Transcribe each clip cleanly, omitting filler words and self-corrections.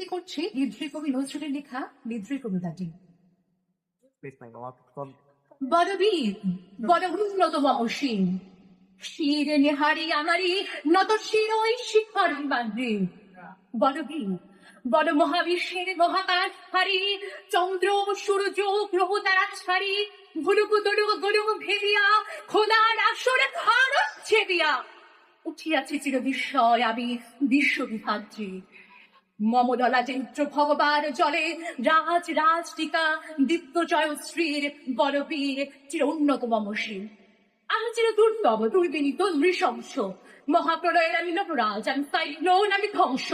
আবৃত্তি করছি বিদ্রোহী কবি নজরুলের লেখা বিদ্রোহী কবিতাটি। বড়বীর বড় উন্নত মমসীন শির নেহারি আমারি নত শির ওই শিখর হিমাদ্রি। বড়বীর বড় মহাবিশ্বের মহাকাশ হারি চন্দ্র সূর্য গ্রহ তারা ছাড়ি ভুলুক তলুক গলুক ভেদিয়া খোদার আসর খারস ছেদিয়া উঠিয়াছে চির বিস্ময় আমি বিশ্ববিভাজ্যে। মমদলা চৈত্র ভগবান জলে রাজ রাজ টিকা দীপ্ত জয়শ্রীর বড়বীর চির উন্নত মমসী। আমি চির দুর্লভ দুর্বিনীত নৃশংস মহাপ্রলয়ের আমি নবরাজ, আমি সাইক্লোন, আমি ধ্বংস,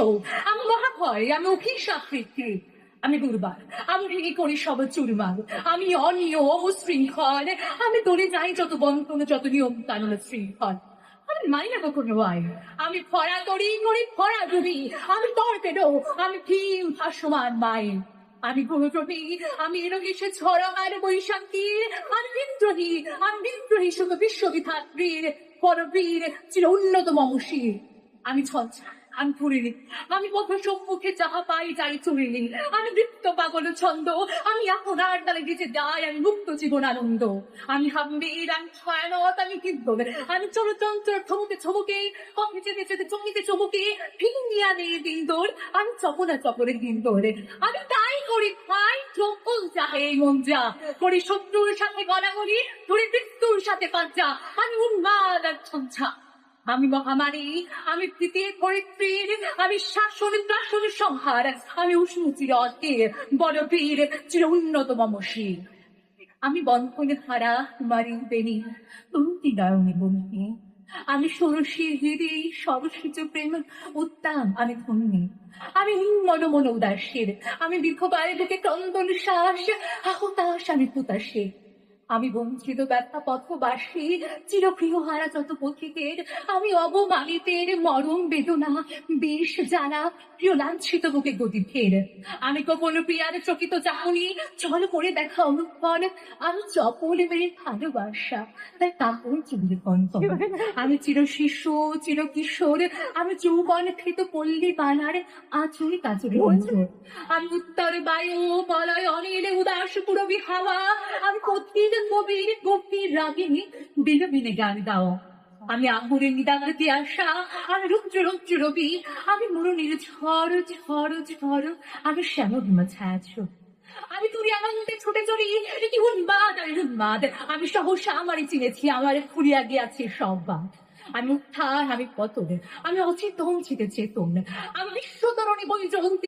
আমি মহাভয়, আমি অভিশাপৃতি, আমি দুর্বার, আমি ভেঙে করি সব চুরমার, আমি অনিয়ম ও শৃঙ্খল, আমি দলে যাই যত বন্ধন যত নিয়ম কানুন শৃঙ্খল। আমি মানি না কখনো আইন, আমি ফরা করি করি ফরা ডুবি, আমি টর্পেডো, আমি ভীম ভাসমান মাইন, আমি গুরুপ্রবী, আমি এসে ঝড়ার বৈশাখীর, আমি বিদ্রোহী শুধু বিশ্ববিধাত্রীর পরবীর চির উন্নত মমসীর। আমি ঝঞ্ঝা, আমি ফুরিনি, আমি পথ সম্মুখে যাহা পাই যাই চুরিনি, আমি বৃত্ত পাগল ছন্দ, আমি আপনার তালে গেছে যাই, আমি মুক্ত জীবন আনন্দ, আমি হাম্বির, আমি ছায়ানত, আমি কিদ্দর, আমি চলচঞ্চল থমকে থমকে কফে চেতে চেতে চমকে চমকে ভিঙ্গিয়া নেই দিন্দর, আমি চপনা চপরের দিন্দর, আমি তাই করি ভাই চপল চাহে মন যা করি শত্রুর সাথে গলাগলি ধরে মৃত্যুর সাথে পাঞ্জা, আমি উন্মাদ আর ঝঞ্ঝা, আমি মহামারী, আমি তৃতীয় পরিত্রীর, আমি শাসন ত্রাসন সংহার, আমি উষ্ণ চিরতের বড়বীর চির উন্নত মমসী। আমি বন্ধন হারা মারি বেনি তুমি নয়নে বন্ধি, আমি ষোড়শীর হৃদি সরসিত প্রেম উত্তাম, আমি ধন্যী, আমি উন্মন মন উদাসীর, আমি দীর্ঘকালে বুকে ক্রন্দন শ্বাস আহতাশ, আমি পুতাসে, আমি বঞ্চিত ব্যথা পথবাসী চিরগৃহহারা যত পথিকের, আমি অবমানিতের মরম বেদনা বেশ জ্বালা প্রিয় লাঞ্ছিত বুকে গতি ফের, আমি গোপন প্রিয়ার চকিত চাহনি চল করে দেখা অনুপন, আমি চপল মেয়ে ভালোবাসা তাই কাহর চুলে কন্তন, আমি চির শিশু চির কিশোর, আমি যৌবন কৃত পল্লী বানার আচুরি কাচুরি অঞ্চল, আমি উত্তর বায়ু বলয় অনিল উদাস পুরবী হাওয়া, আমি কঠিন কবির গভীর রাগিনী বিলবিনে গান গাও, আমি আহুরের নিদানতি আশা, আমি রুদ্র রুদ্র রবি, আমি মুরুনির ঝড় ঝড় ঝড়, আমি শ্যামভীমা ছায়াছর, আমি তুরি আনন্দে ছুটে চড়ি কি উন্মাদ আমি উন্মাদ, আমি সহসা আমারই চিনেছি আমার ফুরিয়া গিয়াছে সব বাদ, আমি উত্থান আমি পতন, আমি অচেতন চিতে চেতন, আমি বিশ্বতরণী বৈজয়ন্তী